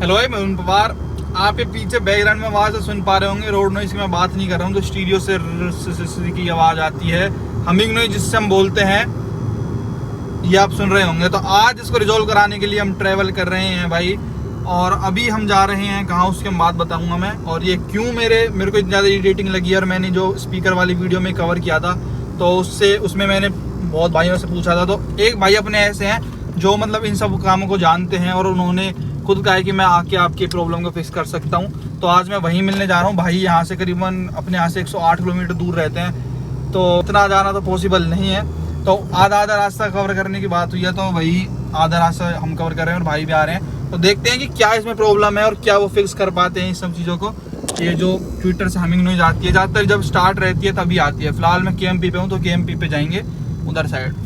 Hello भाई, मैं उन पवार। आप ये पीछे बैकग्राउंड में आवाज़ सुन पा रहे होंगे, रोड नॉइज़ की मैं बात नहीं कर रहा हूँ। तो स्टीरियो से की आवाज़ आती है, हमिंग नॉइज़ जिससे हम बोलते हैं, ये आप सुन रहे होंगे। तो आज इसको रिजॉल्व कराने के लिए हम ट्रैवल कर रहे हैं भाई। और अभी हम जा रहे हैं कहाँ, उसके बाद बताऊँगा मैं। और ये क्यों मेरे को इतनी ज़्यादा इरिटेटिंग लगी। और मैंने जो स्पीकर वाली वीडियो में कवर किया था, तो उसमें मैंने बहुत भाइयों से पूछा था। तो एक भाई अपने ऐसे हैं जो मतलब इन सब कामों को जानते हैं, और उन्होंने खुद कहा है कि मैं आके आपकी प्रॉब्लम को फिक्स कर सकता हूँ। तो आज मैं वहीं मिलने जा रहा हूँ। भाई यहाँ से करीबन अपने यहाँ से 108 किलोमीटर दूर रहते हैं, तो इतना जाना तो पॉसिबल नहीं है। तो आधा रास्ता कवर करने की बात हुई है, तो वही आधा रास्ता हम कवर कर रहे हैं और भाई भी आ रहे हैं। तो देखते हैं कि क्या इसमें प्रॉब्लम है और क्या वो फिक्स कर पाते हैं इस सब चीज़ों को। ये जो ट्विटर से हमिंग नॉइज़ आती है, ज़्यादातर जब स्टार्ट रहती है तभी आती है। फिलहाल मैं KMP पे हूँ, तो KMP पे जाएंगे उधर साइड।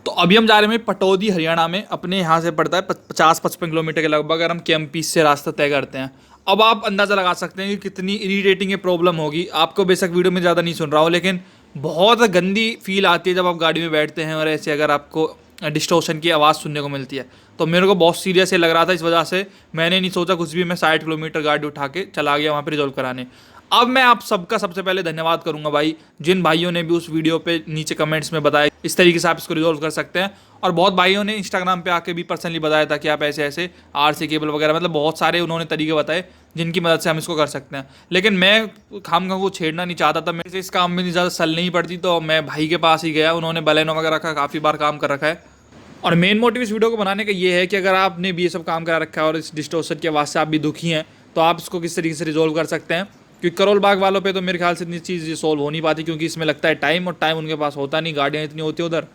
तो अभी हम जा रहे हैं पटौदी, हरियाणा में। अपने यहाँ से पड़ता है 50-55 किलोमीटर के लगभग, अगर हम KMP से रास्ता तय करते हैं। अब आप अंदाज़ा लगा सकते हैं कि कितनी इरिटेटिंग ये प्रॉब्लम होगी। आपको बेशक वीडियो में ज़्यादा नहीं सुन रहा हो, लेकिन बहुत गंदी फील आती है जब आप गाड़ी में बैठते हैं और ऐसे अगर आपको डिस्टॉर्शन की आवाज़ सुनने को मिलती है। तो मेरे को बहुत सीरियस लग रहा था, इस वजह से मैंने नहीं सोचा कुछ भी। मैं 60 किलोमीटर गाड़ी उठा के चला गया वहाँ पर रिजॉल्व कराने। अब मैं आप सबका सबसे पहले धन्यवाद करूंगा भाई, जिन भाइयों ने भी उस वीडियो पे नीचे कमेंट्स में बताया इस तरीके से आप इसको रिजॉल्व कर सकते हैं। और बहुत भाइयों ने इंस्टाग्राम पे आके भी पर्सनली बताया था कि आप ऐसे ऐसे RC केबल वगैरह, मतलब बहुत सारे उन्होंने तरीके बताए जिनकी मदद से हम इसको कर सकते हैं। लेकिन मैं खामखा को छेड़ना नहीं चाहता था, मेरे से इस काम में ज़्यादा सल नहीं पड़ती, तो मैं भाई के पास ही गया। उन्होंने बलेनो वगैरह का काफ़ी बार काम कर रखा है। और मेन मोटिव इस वीडियो को बनाने का ये है कि अगर आपने भी ये सब काम करा रखा है और इस डिस्टॉर्शन की आवाज़ से आप भी दुखी हैं, तो आप इसको किस तरीके से रिजॉल्व कर सकते हैं। क्योंकि करोल बाग वालों पे तो मेरे ख्याल से इतनी चीज़ ये सॉल्व हो नहीं पाती, क्योंकि इसमें लगता है टाइम, और टाइम उनके पास होता नहीं, गाड़ियाँ इतनी होती है उधर।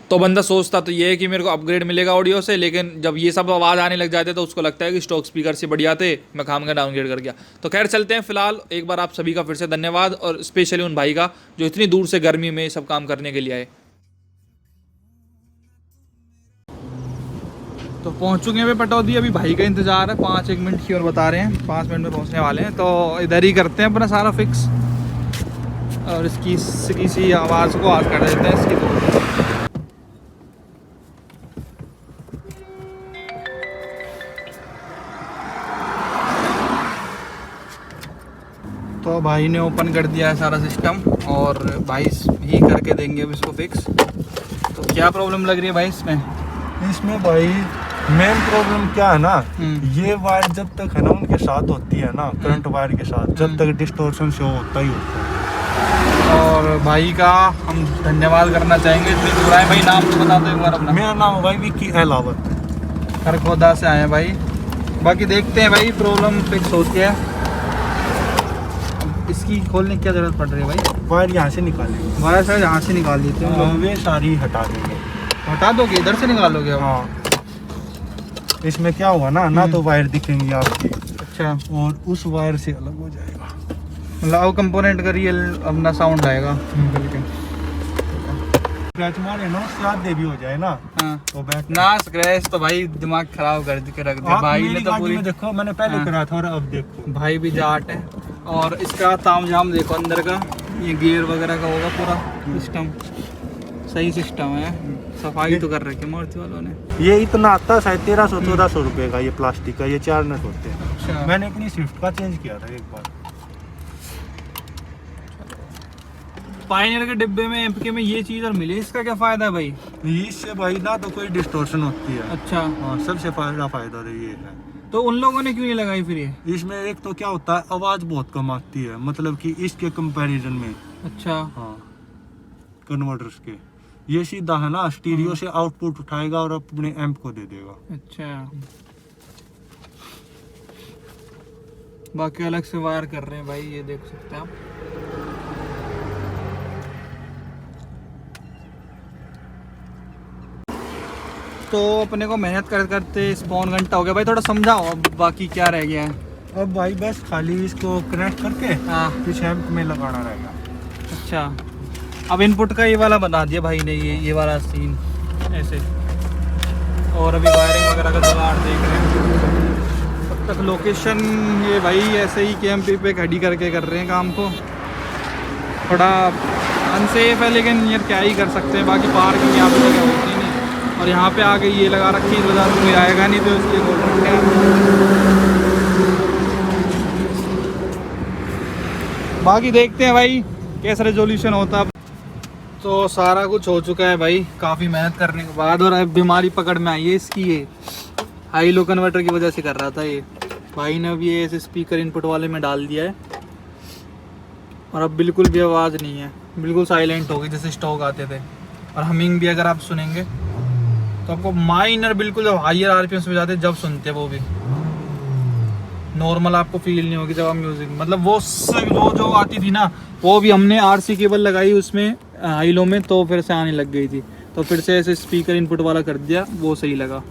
तो बंदा सोचता तो ये है कि मेरे को अपग्रेड मिलेगा ऑडियो से, लेकिन जब ये सब आवाज़ आने लग जाते तो उसको लगता है कि स्टॉक स्पीकर से बढ़िया थे, मैं खामखा डाउनग्रेड कर गया। तो खैर चलते हैं। फिलहाल एक बार आप सभी का फिर से धन्यवाद, और स्पेशली उन भाई का जो इतनी दूर से गर्मी में सब काम करने के लिए आए। तो पहुंच चुके हैं पटौदी। अभी भाई का इंतज़ार है, 5-1 मिनट की और बता रहे हैं, 5 मिनट में पहुंचने वाले हैं। तो इधर ही करते हैं अपना सारा फिक्स, और इसकी सी आवाज़ को आज कर देते हैं इसकी। तो भाई ने ओपन कर दिया है सारा सिस्टम, और भाई ही करके देंगे अब इसको फिक्स। तो क्या प्रॉब्लम लग रही है भाई इसमें भाई मेन प्रॉब्लम क्या है ना, ये वायर जब तक है ना उनके साथ होती है ना, करंट वायर के साथ, जब तक डिस्टॉर्शन शो होता ही होता है। और भाई का हम धन्यवाद करना चाहेंगे। इतनी दूर आए भाई, नाम तो बता दो एक बार अपना। मेरा नाम है भाई विक्की अहलावत, खरखोदा से आए हैं भाई। बाकी देखते हैं भाई, प्रॉब्लम फिक्स होती है। इसकी खोलने की क्या जरूरत पड़ रही है भाई? वायर यहाँ से निकालेंगे, वायर सर यहाँ से निकाल देते हैं, वे सारी हटा देंगे। हटा दोगे, इधर से निकालोगे? हाँ, इसमें क्या होगा ना तो वायर दिखेंगी आपकी। अच्छा, और उस वायर से अलग हो जाएगा, मतलब वो कंपोनेंट का रियल अपना साउंड आएगा। स्क्रैच मारे ना साथ दे भी हो जाए ना। हाँ, तो बैठ ना स्क्रैच तो भाई दिमाग खराब कर के रख दिया भाई ने। तो पूरी देखो, मैंने पहले करा था और अब देखो भाई भी जाट है। और इसका तामझाम देखो अंदर का, ये गियर वगैरह का होगा पूरा सिस्टम, सही सिस्टम है। सफाई तो कर रखी है मारुति वालों ने। ये इतना आता है शायद 1300-1400 रुपए का, ये प्लास्टिक का, ये 4 नट होते हैं। अच्छा, मैंने अपनी स्विफ्ट का चेंज किया था एक बार। पायनियर के डिब्बे में MK में ये चीज़ और मिली, इसका क्या फ़ायदा है भाई? इससे भाई ना तो कोई डिस्टॉर्शन होती है। अच्छा, हाँ, सबसे फायदा तो ये है। तो उन लोगों ने क्यों नहीं लगाई फिर ये? इसमें एक तो क्या होता है, आवाज़ बहुत कम आती है, मतलब कि इसके कंपैरिजन में। अच्छा, हाँ, कन्वर्टर्स के ये सीधा है ना, स्टीरियो से आउटपुट उठाएगा और अपने एम्प को दे देगा। अच्छा, बाकी अलग से वायर कर रहे हैं भाई, ये देख सकते हैं आप। तो अपने को मेहनत करते करते इस पौन घंटा हो गया भाई। थोड़ा समझाओ अब बाकी क्या रह गया है। अब भाई बस खाली इसको कनेक्ट करके हाँ, कुछ एम्प में लगाना रहेगा। अच्छा, अब इनपुट का ये वाला बना दिया भाई ने, ये वाला सीन ऐसे। और अभी वायरिंग वगैरह का जुगाड़ देख रहे हैं। तब तक लोकेशन ये भाई ऐसे ही KMP पे खड़ी करके कर रहे हैं काम को। थोड़ा अनसेफ है, लेकिन यार क्या ही कर सकते हैं। बाकी पार्किंग यहाँ पे जगह होती नहीं। और यहाँ पे आगे ये लगा रखी है, बाजार में कोई आएगा नहीं तो इसलिए बोल रखे हैं। बाकी देखते हैं भाई कैसा रेजोल्यूशन होता है। तो सारा कुछ हो चुका है भाई काफ़ी मेहनत करने के बाद, और अब बीमारी पकड़ में आई है इसकी, ये हाई लो कन्वर्टर की वजह से कर रहा था ये। भाई ने अब ये ऐसे स्पीकर इनपुट वाले में डाल दिया है और अब बिल्कुल भी आवाज़ नहीं है, बिल्कुल साइलेंट हो गई जैसे स्टॉक आते थे। और हमिंग भी अगर आप सुनेंगे तो आपको माइनर बिल्कुल जब हायर आरपीएम पे जाते जब सुनते वो भी नॉर्मल आपको फील नहीं होगी जब आप म्यूजिक, मतलब वो जो आती थी ना, वो भी हमने आरसी केबल लगाई उसमें हाई लो में तो फिर से आने लग गई थी, तो फिर से ऐसे स्पीकर इनपुट वाला कर दिया, वो सही लगा।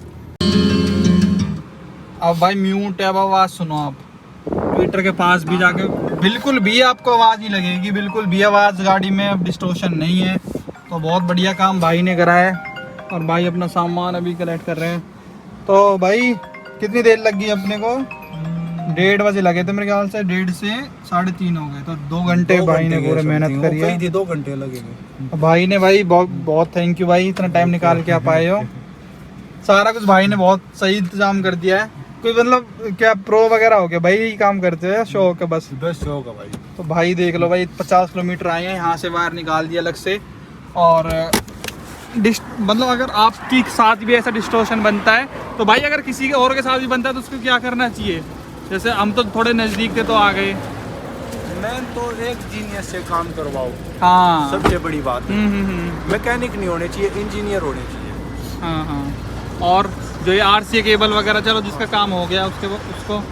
अब भाई म्यूट है, अब आवाज़ सुनो आप ट्विटर के पास भी जाके, बिल्कुल भी आपको आवाज़ नहीं लगेगी, बिल्कुल भी आवाज़ गाड़ी में अब डिस्टोर्शन नहीं है। तो बहुत बढ़िया काम भाई ने करा है और भाई अपना सामान अभी कलेक्ट कर रहे हैं। तो भाई कितनी देर लग गई अपने को? 1:30 बजे लगे थे मेरे ख्याल से, 1:30 से 3:30 हो गए, तो 2 घंटे भाई ने पूरे मेहनत करी है। 2 घंटे लगेंगे भाई ने भाई बहुत थैंक यू भाई, इतना टाइम निकाल के आप आए हो। सारा कुछ भाई ने बहुत सही इंतजाम कर दिया है। कोई मतलब क्या प्रो वगैरह हो गया भाई, यही काम करते हैं शौक है बस शौक है भाई। तो भाई देख लो भाई 50 किलोमीटर आए हैं, यहाँ से वायर निकाल दिया अलग से। और मतलब अगर आपके साथ भी ऐसा डिस्टोर्शन बनता है तो भाई अगर किसी के और के साथ भी बनता है तो उसको क्या करना चाहिए? जैसे हम तो थोड़े नज़दीक थे तो आ गए, मैं तो एक जीनियस से काम करवाओ, हाँ सबसे बड़ी बात है। मैकेनिक नहीं होने चाहिए, इंजीनियर होने चाहिए। हाँ हाँ। और जो ये आरसी केबल वगैरह चलो जिसका काम हो गया उसको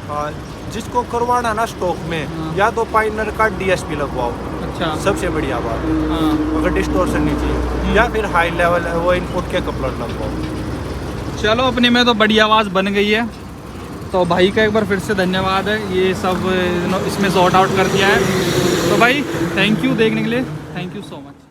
हाँ, जिसको करवाना ना स्टॉक में, हाँ। या तो पाइनर का डीएसपी लगवाओ, अच्छा सबसे बढ़िया बात। हाँ अगर डिस्टोर्शन नहीं चाहिए, या फिर हाई लेवल वो इनपुट के कपलर लगवाओ। चलो अपने में तो बड़ी आवाज़ बन गई है। तो भाई का एक बार फिर से धन्यवाद है, ये सब इसमें सॉर्ट आउट कर दिया है। तो भाई थैंक यू देखने के लिए, थैंक यू सो मच।